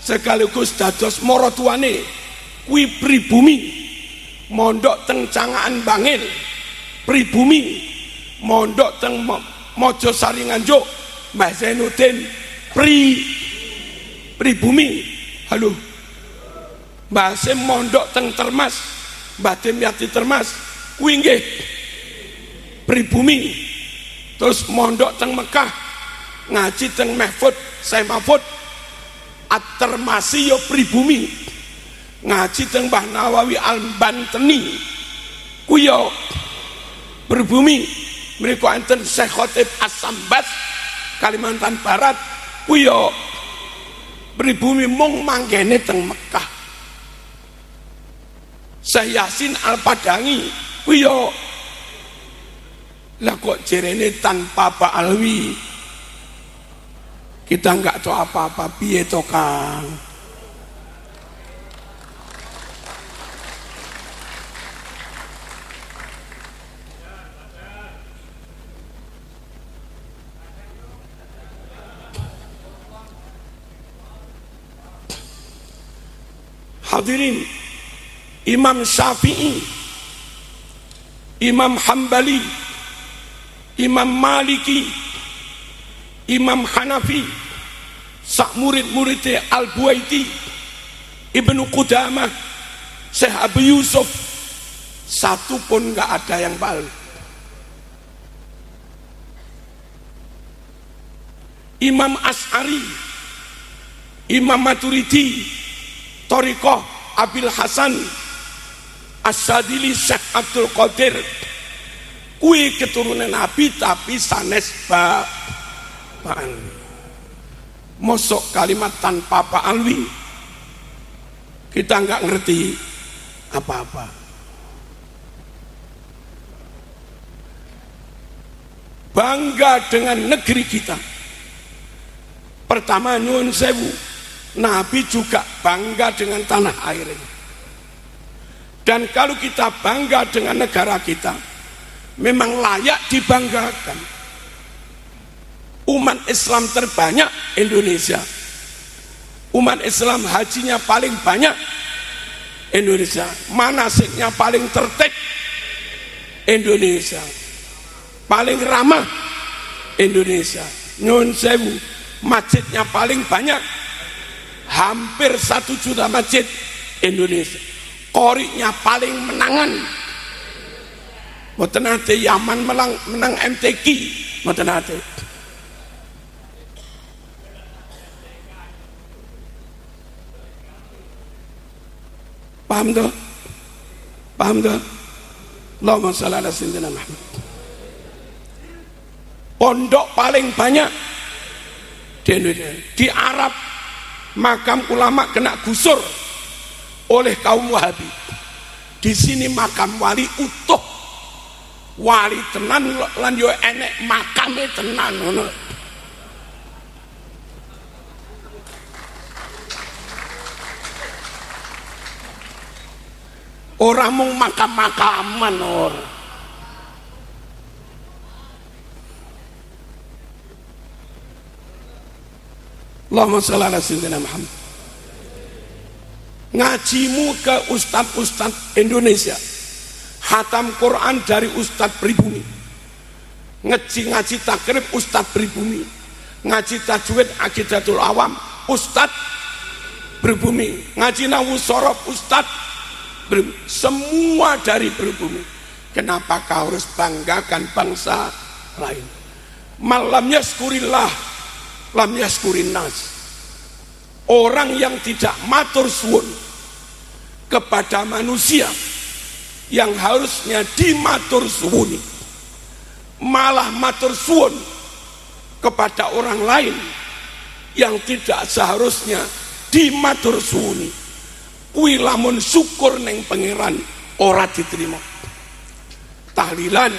S1: sekaligus dados maratuwane kuwi pribumi, mondok teng Cangaan Bangil pribumi, mondok teng Mojosari Nganjuk Mbah Zainuddin pribumi. Halo, Mbah Hasim mondok teng Termas, Mbah Dimyati Termas, kuwi nggih pribumi. Terus mondok teng Mekah, ngaji teng Mahfud, Syekh Mahfud. At-Termasi yo pribumi. Ngaji teng Mbah Nawawi Al-Banteni, kuwi yo pribumi. Mriku enten Syekh Khotib As-Sambat Kalimantan Barat, kuwi yo pribumi mung manggene teng Mekah. Syekh Yasin Al-Padangi kuwi yo lah kok jerene tanpa Pak Alwi kita enggak tahu apa-apa, piye to Kang? Hadirin, Imam Syafi'i, Imam Hambali, Imam Maliki, Imam Hanafi, sak murid-muridnya Al-Buaiti, Ibnu Qudamah, Syekh Abu Yusuf, satu pun nggak ada yang balik. Imam Asy'ari, Imam Maturidi, Thariqah Abil Hasan, Asyadili Syekh Abdul Qadir, kuwi keturunan Nabi tapi sanes Pak Alwi. Mosok kalimat tanpa Pak Alwi kita nggak ngerti apa-apa. Bangga dengan negeri kita. Pertama nyuwun sewu, Nabi juga bangga dengan tanah air ini. Dan kalau kita bangga dengan negara kita, memang layak dibanggakan. Umat Islam terbanyak Indonesia. Umat Islam hajinya paling banyak Indonesia. Manasiknya paling tertib Indonesia. Paling ramah Indonesia. Nyun sewu, masjidnya paling banyak. Hampir 1 juta masjid Indonesia. Koriknya paling menangan. Mboten ate Yaman menang MTQ, mboten ate. Paham tuh? Paham tuh? Allahumma shalli ala sayyidina Muhammad. Pondok paling banyak di Indonesia. Di Arab makam ulama kena gusur oleh kaum Wahabi. Di sini makam wali utuh. Wali tenan lan yo enek makame tenan ngono. Ora mung makam-makaman ora. Allahumma shalli ala sayyidina Muhammad. Ngajimu ke ustadz-ustadz Indonesia, khatam Quran dari ustadz pribumi, ngaji takrib ustadz pribumi, ngaji tajwid Aqidatul Awam ustadz pribumi, ngaji nahwu shorof ustadz pribumi, semua dari pribumi. Kenapa kau harus banggakan bangsa lain? Malam yaskurillah lam yaskurin nas. Orang yang tidak matur suwun kepada manusia yang harusnya dimatur suwuni, malah matur suwun kepada orang lain yang tidak seharusnya dimatur suwuni, kuwi lamun syukur neng pangeran ora diterima. Tahlilan,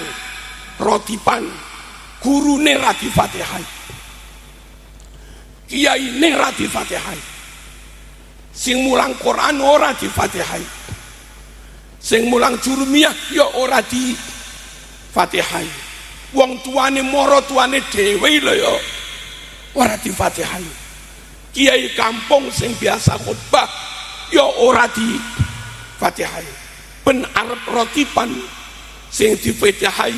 S1: rotipan, gurune ra difatihai, kiai ne ra difatihai, sing mulang Quran ora difatihai, sing mulang jurumiyah ya ora difatihai, wong tuane moro tuane dhewe lho ya ora difatihai, kiai kampung sing biasa khutbah ya ora difatihai, ben arep rotipan sing difatihai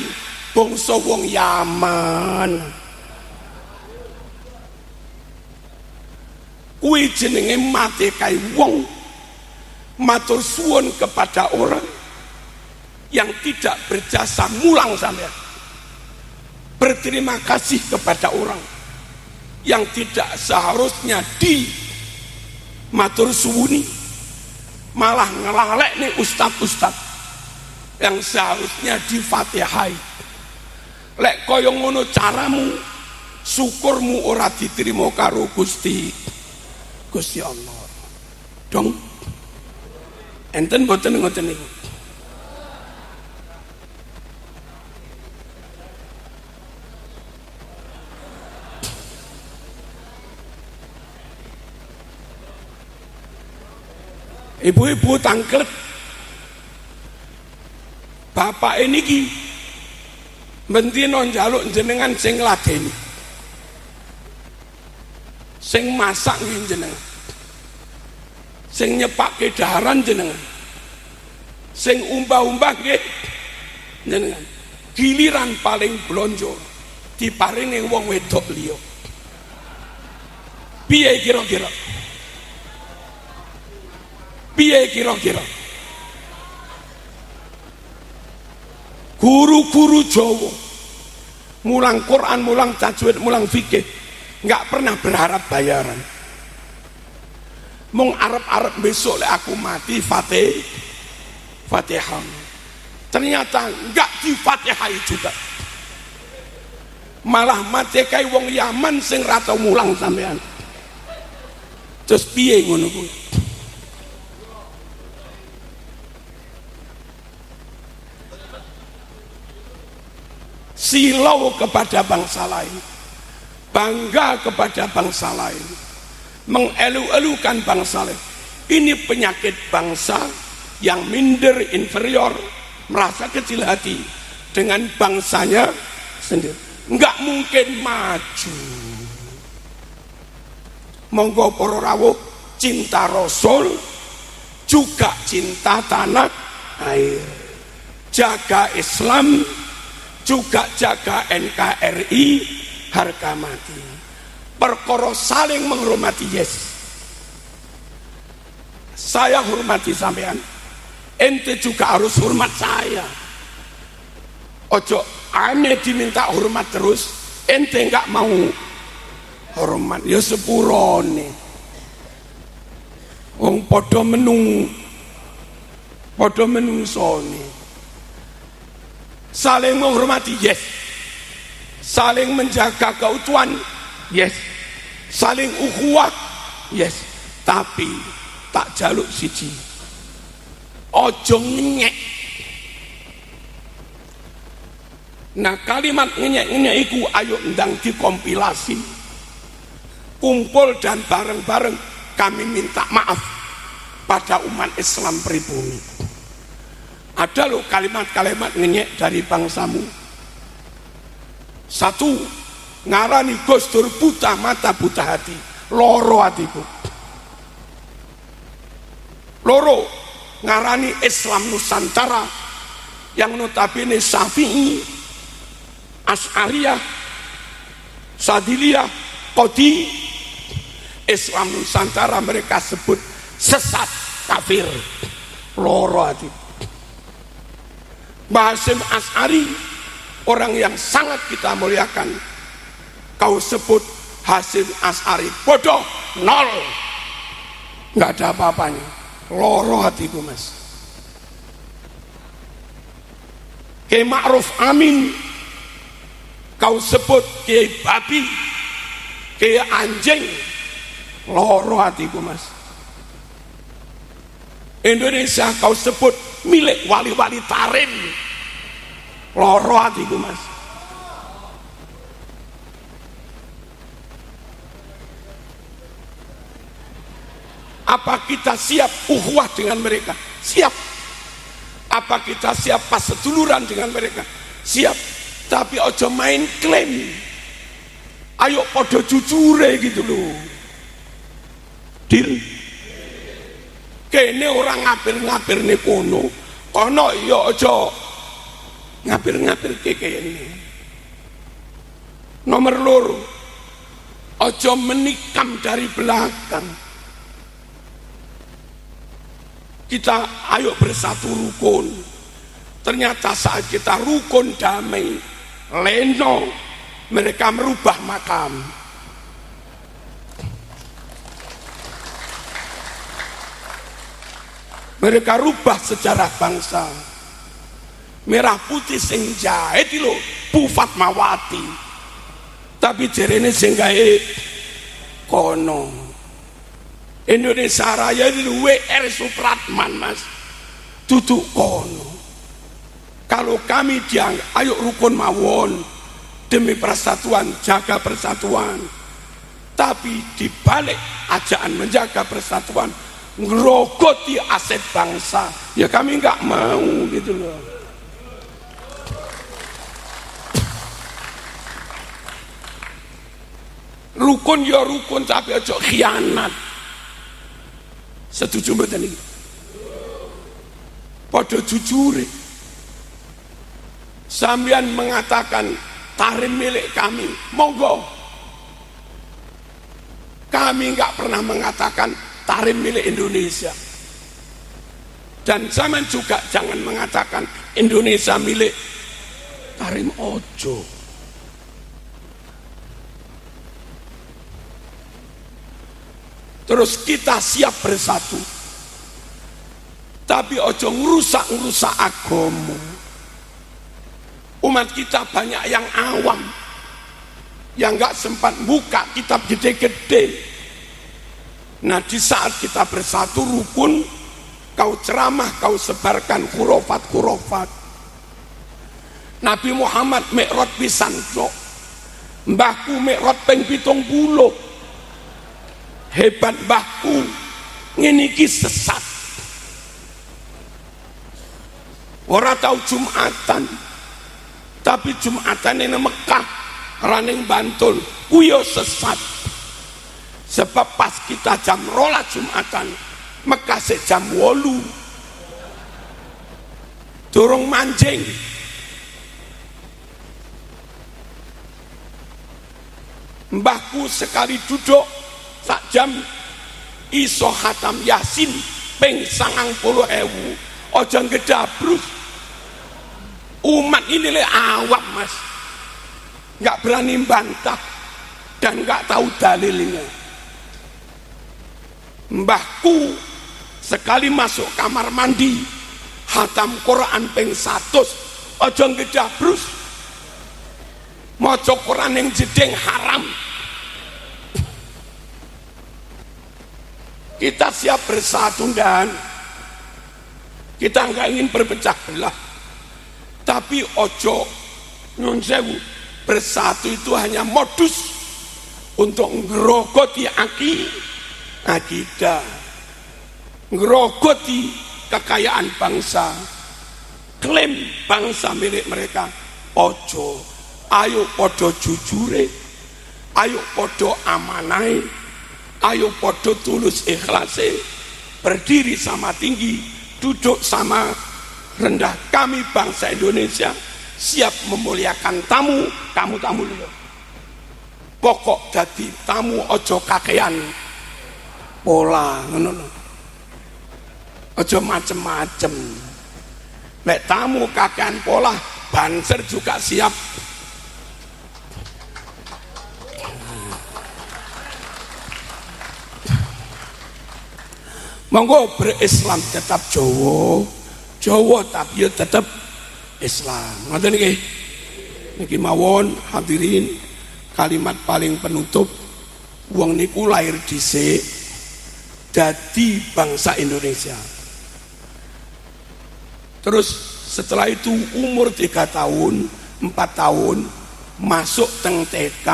S1: bangsa wong Yaman. Kuwi jenenge mate kae wong matur suwun kepada orang yang tidak berjasa mulang sampean. Berterima kasih kepada orang yang tidak seharusnya di matur suwuni, malah ngelalek nih ustad-ustad yang seharusnya di fatihai. Lek kaya ngono caramu, syukurmu ora diterima karo Gusti Allah. Dong enten boten ngoten niku. Ibu-ibu tangklet bapak ini ki bentino njaluk jenengan sing ladeni, sing masak jenengan, sing nyepake daharan jenengan, sing umbah-umbah nggih jenengan. Giliran paling blonjo diparingi wong wedok liya. Piye kira-kira? Piye kira-kira? Guru-guru Jawa mulang Quran, mulang tajwid, mulang fikih nggak pernah berharap bayaran. Mung arep-arep besok lek aku mati Fatihah. Ternyata nggak di Fatihah juga. Malah mati kayak wong Yaman sing ra tau mulang sampean. Terus piye ngono kuwi? Silau kepada bangsa lain, bangga kepada bangsa lain, mengelu-elukan bangsa lain. Ini penyakit bangsa yang minder, inferior, merasa kecil hati dengan bangsanya sendiri. Enggak mungkin maju. Monggo para rawuh, cinta Rasul juga cinta tanah air, jaga Islam juga jaga NKRI harga mati. Perkara saling menghormati, yes. Saya hormati sampean, ente juga harus hormat saya. Ojo ane diminta hormat terus, ente nggak mau hormat, ya sepurone. Wong podo menungsone. Saling menghormati, yes. Saling menjaga keutuhan, yes. Saling ukhuwah, yes. Tapi tak jaluk siji, ojo ngenyek. Nah kalimat ngenyek-ngenyek iku ayo ndang dikompilasi, kumpul dan bareng-bareng kami minta maaf pada umat Islam pribumi. Ada loh kalimat-kalimat ngenyek dari bangsamu. Satu, ngarani Gus Dur buta mata buta hati, loro hatiku. Loro, ngarani Islam Nusantara yang notabene Syafi'i, Asy'ariyah, Sadiliyah, Qadi. Islam Nusantara mereka sebut sesat, kafir, loro hatiku. Mbah Hasyim Asy'ari, orang yang sangat kita muliakan, kau sebut Hasyim Asy'ari bodoh, nol, nggak ada apa-apanya, loro hatiku mas. Kiai Ma'ruf Amin kau sebut kiai babi, kiai anjing, loro hatiku mas. Indonesia kau sebut milik wali-wali tarim, loro hatiku mas. Apa kita siap ukhuwah dengan mereka? Siap. Apa kita siap pas seduluran dengan mereka? Siap. Tapi ojo main klaim. Ayo podo jujure gitu loh. Deal. Kene orang ngapir-ngapir nih kono, kono ya ojo ngapir-ngapir kayak ini. Nomor loro, ojo menikam dari belakang. Kita ayo bersatu rukun. Ternyata saat kita rukun damai, leno, mereka merubah makam. Mereka rubah sejarah bangsa. Merah putih sing jahit lho Bu Fatmawati. Tapi jerene sing gawe kono. Indonesia Raya itu WR Supratman, Mas. Duduk kono. Kalau kami dianggap ayo rukun mawon demi persatuan, jaga persatuan. Tapi dibalik ajaan menjaga persatuan, ngerogoti aset bangsa, ya kami nggak mau gitu loh. Rukun ya rukun, tapi aja khianat. Setuju mboten iki? Padha jujur. Sampeyan mengatakan tahrim milik kami, monggo. Kami nggak pernah mengatakan tahrim milik Indonesia. Dan zaman juga jangan mengatakan Indonesia milik tahrim, ojo. Terus kita siap bersatu, tapi ojo ngerusak agama. Umat kita banyak yang awam, yang nggak sempat buka kitab gede-gede. Nah, di saat kita bersatu rukun, kau ceramah, kau sebarkan khurafat. Nabi Muhammad mi'raj pisan kok. Mbahku mi'raj ping 70. Hebat mbahku, ngene iki sesat. Ora tahu Jumatan, tapi Jumatan ini Mekah, Raning Bantul, kuyo sesat. Sebab pas kita jam rola Jumatan, Mekah jam 8. Durung mancing. Mbahku sekali duduk sak jam iso khatam Yasin ping 90.000. Ojo ngedabrus. Umat ini le awam, Mas, nggak berani bantah dan nggak tahu dalilnya. Mbahku sekali masuk kamar mandi khatam Quran ping 100. Ojo ngedabrus. Maca Quran yang jeding haram. Kita siap bersatu dan kita nggak ingin berpecah belah, tapi ojo nyun sewu, bersatu itu hanya modus untuk ngerogoti akidah, ngerogoti kekayaan bangsa, klaim bangsa milik mereka. Ojo, ayo podo jujure, ayo podo amanai, ayo podo tulus ikhlase, berdiri sama tinggi, duduk sama rendah. Kami bangsa Indonesia siap memuliakan tamu, kamu tamu dulu. Pokok jadi tamu ojo kakean pola, ngono. Ojo macem-macem. Lek tamu kakean pola, Banser juga siap. Monggo berislam tetap Jawa tapi ya tetap Islam. Ngoten niki. Niki mawon hadirin kalimat paling penutup. Wong niku lahir dhisik dadi bangsa Indonesia. Terus setelah itu umur 3 tahun, 4 tahun masuk teng TK,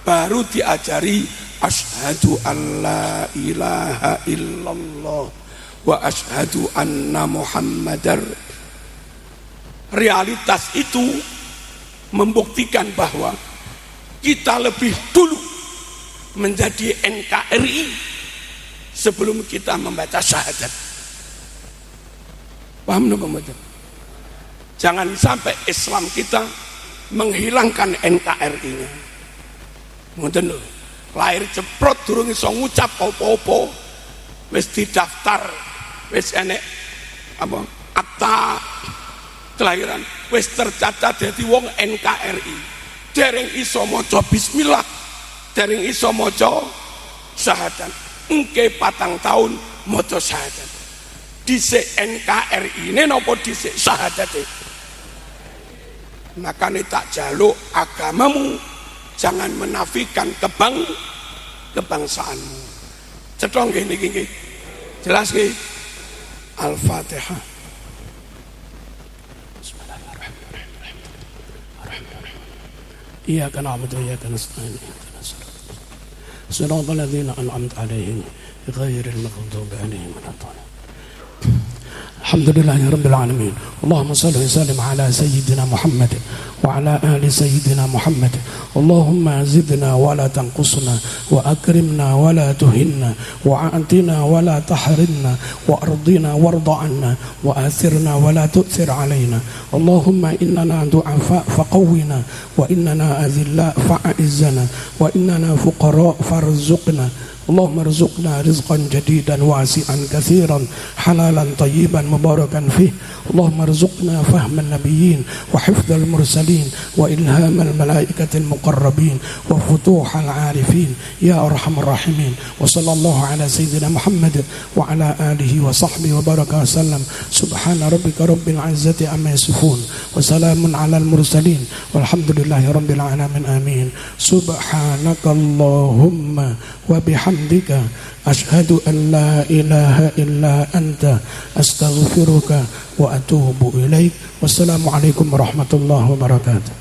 S1: baru diajari asyhadu an la ilaha illallah wa asyhadu anna muhammadar. Realitas itu membuktikan bahwa kita lebih dulu menjadi NKRI sebelum kita membaca syahadat. Paham no pemuda? Jangan sampai Islam kita menghilangkan NKRI-nya. Ngoten lho. Lahir ceprot durung iso ngucap apa-apa, wis didaftar, wis enek apa akta kelahiran, wis tercatat dadi wong NKRI, dereng iso maca bismillah, dereng iso maca syahadat, engke 4 tahun maca syahadat. Dhisik NKRI ini napa dhisik syahadate? Makanya tak jaluk agamamu jangan menafikan kebangsaanmu. Cetha nggih niki nggih. Jelas nggih? Al-Fatihah. Bismillahirrahmanirrahim. Iyyaka na'budu wa iyyaka nasta'in. Shiratal ladzina an'amta 'alaihim ghairil maghdubi 'alaihim waladdallin. Alhamdulillahi rabbil alamin. Allahumma shalli wa sallim ala sayyidina Muhammad wa ala ali sayyidina Muhammad. Allahumma zidna wa la tanqusna wa akrimna wa la tuhinna wa a'tina wa la tahrimna wa ardina warda 'anna wa athirna wa la tu'thir 'alaina. Allahumma innana du'afa faqawwina wa innana adhilla fa'a'izzana wa innana fuqara farzuqna. اللهم ارزقنا رزقا جديدا واسعا كثيرا حلالا طيبا مباركا فيه. اللهم ارزقنا فهم النبيين وحفظ المرسلين وإلهام الملائكة المقربين وفتوح العارفين يا أرحم الراحمين. وصلى الله على سيدنا محمد وعلى آله وصحبه وبارك وسلم. سبحان ربك رب العزة عما يصفون وسلام على المرسلين والحمد لله رب العالمين آمين. سبحانك اللهم وبحمدك أشهد أن لا إله إلا أنت أستغفرك وأتوب إليك. والسلام عليكم ورحمة الله وبركاته.